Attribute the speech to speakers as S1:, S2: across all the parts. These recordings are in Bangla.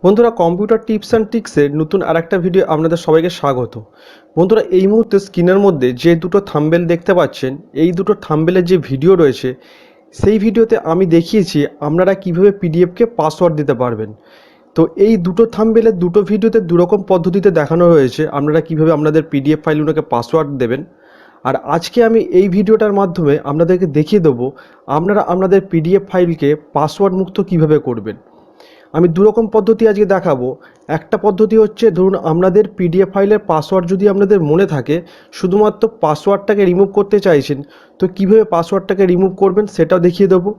S1: বন্ধুরা, কম্পিউটার টিপস অ্যান্ড ট্রিক্সের নতুন আরেকটা ভিডিও আপনাদের সবাইকে স্বাগত। বন্ধুরা, এই মুহূর্তে স্ক্রিনের মধ্যে যে দুটো থাম্বনেল দেখতে পাচ্ছেন, এই দুটো থাম্বনেলের যে ভিডিও রয়েছে, সেই ভিডিওতে আমি দেখিয়েছি আপনারা কিভাবে পিডিএফকে পাসওয়ার্ড দিতে পারবেন। তো এই দুটো থাম্বনেলের দুটো ভিডিওতে দুরকম পদ্ধতিতে দেখানো হয়েছে আপনারা কিভাবে আপনাদের পিডিএফ ফাইলগুলোকে পাসওয়ার্ড দেবেন। আর আজকে আমি এই ভিডিওটার মাধ্যমে আপনাদেরকে দেখিয়ে দেবো আপনারা আপনাদের পিডিএফ ফাইলকে পাসওয়ার্ড মুক্ত কিভাবে করবেন। আমি দুরকম পদ্ধতি আজকে দেখাবো। একটা পদ্ধতি হচ্ছে, ধরুন আপনাদের পিডিএফ ফাইলের পাসওয়ার্ড যদি আপনাদের মনে থাকে, শুধুমাত্র পাসওয়ার্ডটাকে রিমুভ করতে চাইছেন, তো কিভাবে পাসওয়ার্ডটাকে রিমুভ করবেন সেটাও দেখিয়ে দেবো।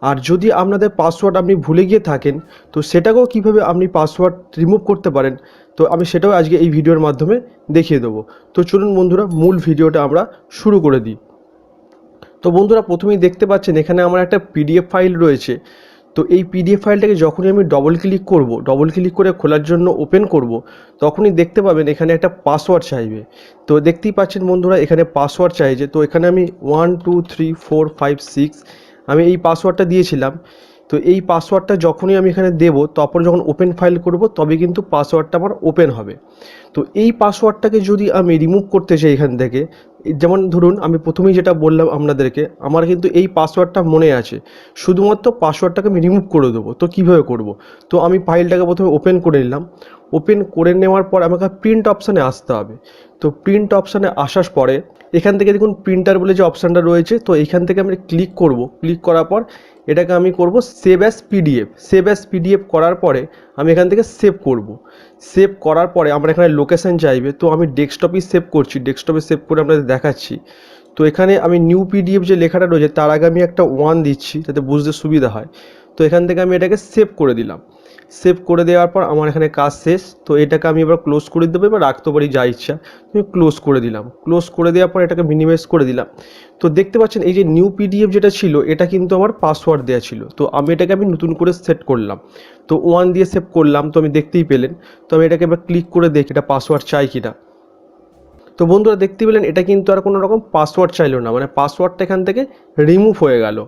S1: আর যদি আপনাদের পাসওয়ার্ড আপনি ভুলে গিয়ে থাকেন, তো সেটাকেও কিভাবে আপনি পাসওয়ার্ড রিমুভ করতে পারেন, তো আমি সেটাও আজকে এই ভিডিওর মাধ্যমে দেখিয়ে দেবো। তো চলুন বন্ধুরা, মূল ভিডিওটা আমরা শুরু করে দিই। তো বন্ধুরা, প্রথমেই দেখতে পাচ্ছেন এখানে আমার একটা পিডিএফ ফাইল রয়েছে। তো এই পিডিএফ ফাইলটাকে যখনই আমি ডবল ক্লিক করে খোলার জন্য ওপেন করব, তখনই দেখতে পাবেন এখানে একটা পাসওয়ার্ড চাইবে। তো দেখতেই পাচ্ছেন বন্ধুরা, এখানে পাসওয়ার্ড চাইছে। তো এখানে আমি 1 2 3 4 5 6 আমি এই পাসওয়ার্ডটা দিয়েছিলাম। তো এই পাসওয়ার্ডটা যখনই আমি এখানে দেবো, তারপর যখন ওপেন ফাইল করব, তবে কিন্তু পাসওয়ার্ডটা আমার ওপেন হবে। তো এই পাসওয়ার্ডটাকে যদি আমি রিমুভ করতে চাই এখান থেকে, যেমন ধরুন আমি প্রথমেই যেটা বললাম আপনাদেরকে, আমার কিন্তু এই পাসওয়ার্ডটা মনে আছে, শুধুমাত্র পাসওয়ার্ডটাকে আমি রিমুভ করে দেবো। তো কীভাবে করব? তো আমি ফাইলটাকে প্রথমে ওপেন করে নিলাম। ওপেন করে নেওয়ার পর আমাকে প্রিন্ট অপশানে আসতে হবে। তো প্রিন্ট অপশানে আসার পরে এখান থেকে দেখুন প্রিন্টার বলে যে অপশানটা রয়েছে, তো এখান থেকে আমি ক্লিক করব। ক্লিক করার পর এটাকে আমি করব save as PDF. Save as PDF করার পরে আমি এখান থেকে সেভ করব। সেভ করার পরে আমার এখানে লোকেশান চাইবে, তো আমি ডেস্কটপেই সেভ করছি। ডেস্কটপে সেভ করে আপনাদের দেখাচ্ছি। তো এখানে আমি নিউ পিডিএফ যে লেখাটা রয়েছে, তার আগে আমি একটা 1 দিচ্ছি যাতে বুঝতে সুবিধা হয়। তো এখান থেকে আমি এটাকে সেভ করে দিলাম। সেভ করে দেওয়ার পর আমার এখানে কাজ শেষ। তো এটাকে আমি এবার ক্লোজ করে দেবো, এবার রাখতে পারি যা ইচ্ছা। আমি ক্লোজ করে দিলাম। ক্লোজ করে দেওয়ার পর এটাকে মিনিমাইজ করে দিলাম। তো দেখতে পাচ্ছেন এই যে নিউ পিডিএফ যেটা ছিল, এটা কিন্তু আমার পাসওয়ার্ড দেওয়া ছিল। তো এটাকে আমি নতুন করে সেট করলাম। তো 1 দিয়ে সেভ করলাম, তো আমি দেখতেই পেলেন। তো আমি এটাকে এবার ক্লিক করে দেখি এটা পাসওয়ার্ড চাই কিনা। তো বন্ধুরা, দেখতে পেলেন এটা কিন্তু আর কোনো রকম পাসওয়ার্ড চাইলো না, মানে পাসওয়ার্ডটা এখান থেকে রিমুভ হয়ে গেল।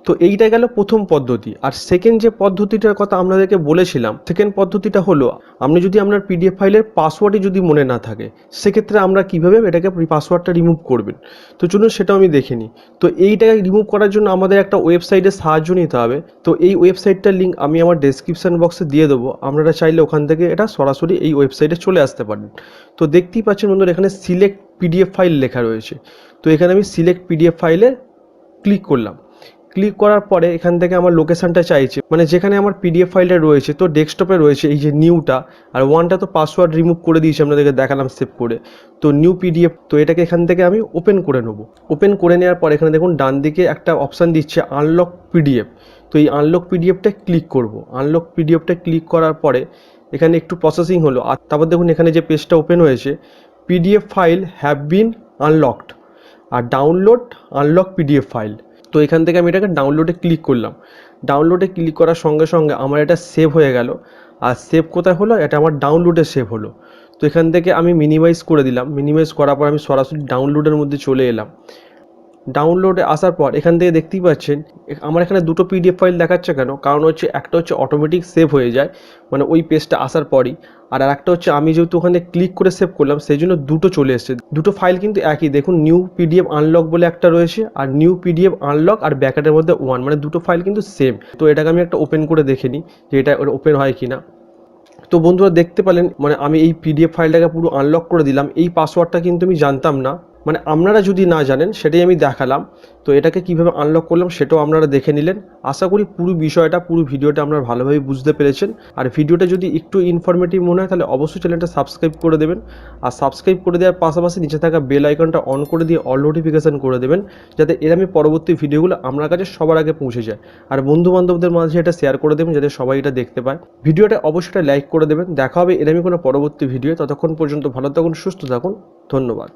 S1: তো এইটা গেল প্রথম পদ্ধতি। আর সেকেন্ড যে পদ্ধতিটার কথা আপনাদেরকে বলেছিলাম, সেকেন্ড পদ্ধতিটা হলো, আপনি যদি আপনার পিডিএফ ফাইলের পাসওয়ার্ডই যদি মনে না থাকে, সেক্ষেত্রে আমরা কীভাবে এটাকে পাসওয়ার্ডটা রিমুভ করবেন। তো চলুন সেটাও আমি দেখে নিই। তো এইটাকে রিমুভ করার জন্য আমাদের একটা ওয়েবসাইটের সাহায্য নিতে হবে। তো এই ওয়েবসাইটটার লিঙ্ক আমি আমার ডেসক্রিপশন বক্সে দিয়ে দেবো। আপনারা চাইলে ওখান থেকে এটা সরাসরি এই ওয়েবসাইটে চলে আসতে পারেন। তো দেখতেই পাচ্ছেন বন্ধুরা, এখানে সিলেক্ট পিডিএফ ফাইল লেখা রয়েছে। তো এখানে আমি সিলেক্ট পিডিএফ ফাইলে ক্লিক করলাম। ক্লিক করার পরে এখান থেকে আমার লোকেশানটা চাইছে, মানে যেখানে আমার পিডিএফ ফাইলটা রয়েছে। তো ডেস্কটপে রয়েছে এই যে নিউটা, আর 1টা তো পাসওয়ার্ড রিমুভ করে দিয়েছি, আপনাদেরকে দেখালাম সেভ করে। তো নিউ পিডিএফ, তো এটাকে এখান থেকে আমি ওপেন করে নেব। ওপেন করে নেওয়ার পর এখানে দেখুন ডান দিকে একটা অপশান দিচ্ছে আনলক পিডিএফ। তো এই আনলক পিডিএফটা ক্লিক করব। আনলক পিডিএফটা ক্লিক করার পরে এখানে একটু প্রসেসিং হলো, আর তারপর দেখুন এখানে যে পেজটা ওপেন হয়েছে, PDF file have been unlocked আর ডাউনলোড আনলক পিডিএফ ফাইল। তো এখান থেকে আমি এটাকে ডাউনলোডে ক্লিক করলাম। ডাউনলোডে ক্লিক করার সঙ্গে সঙ্গে আমার এটা সেভ হয়ে গেল। আর সেভ কোথায় হলো? এটা আমার ডাউনলোডে সেভ হলো। তো এখান থেকে আমি মিনিমাইজ করে দিলাম। মিনিমাইজ করার পর আমি সরাসরি ডাউনলোডের মধ্যে চলে এলাম। ডাউনলোডে আসার পর এখান থেকে দেখতেই পাচ্ছেন আমার এখানে দুটো পিডিএফ ফাইল দেখাচ্ছে কেন? কারণ হচ্ছে একটা হচ্ছে অটোমেটিক সেভ হয়ে যায়, মানে ওই পেজটা আসার পরই। আর একটা হচ্ছে আমি যেহেতু ওখানে ক্লিক করে সেভ করলাম, সেই জন্য দুটো চলে এসছে। দুটো ফাইল কিন্তু একই, দেখুন নিউ পিডিএফ আনলক বলে একটা রয়েছে, আর নিউ পিডিএফ আনলক আর ব্যাকেটের মধ্যে 1, মানে দুটো ফাইল কিন্তু সেম। তো এটাকে আমি একটা ওপেন করে দেখে নিই যে এটা ওপেন হয় কিনা। তো বন্ধুরা, দেখতে পেলেন মানে আমি এই পিডিএফ ফাইলটাকে পুরো আনলক করে দিলাম। এই পাসওয়ার্ডটা কিন্তু আমি জানতাম না, মানে আপনারা যদি না জানেন সেটাই আমি দেখালাম। তো এটাকে কিভাবে আনলক করলাম সেটাও আপনারা দেখে নিলেন। আশা করি পুরো বিষয়টা, পুরো ভিডিওটা আপনারা ভালোভাবে বুঝতে পেরেছেন। আর ভিডিওটা যদি একটু ইনফরমেটিভ মনে হয়, তাহলে অবশ্যই চ্যানেলটা সাবস্ক্রাইব করে দেবেন। আর সাবস্ক্রাইব করে দেওয়ার পাশাপাশি নিচে থাকা বেল আইকনটা অন করে দিয়ে অল নোটিফিকেশান করে দেবেন, যাতে এরকমই পরবর্তী ভিডিওগুলো আপনার কাছে সবার আগে পৌঁছে যায়। আর বন্ধু বান্ধবদের মাঝে এটা শেয়ার করে দেবেন, যাতে সবাই এটা দেখতে পায়। ভিডিওটা অবশ্যই লাইক করে দেবেন। দেখা হবে এরকমই কোনো পরবর্তী ভিডিও। ততক্ষণ পর্যন্ত ভালো থাকুন, সুস্থ থাকুন। ধন্যবাদ।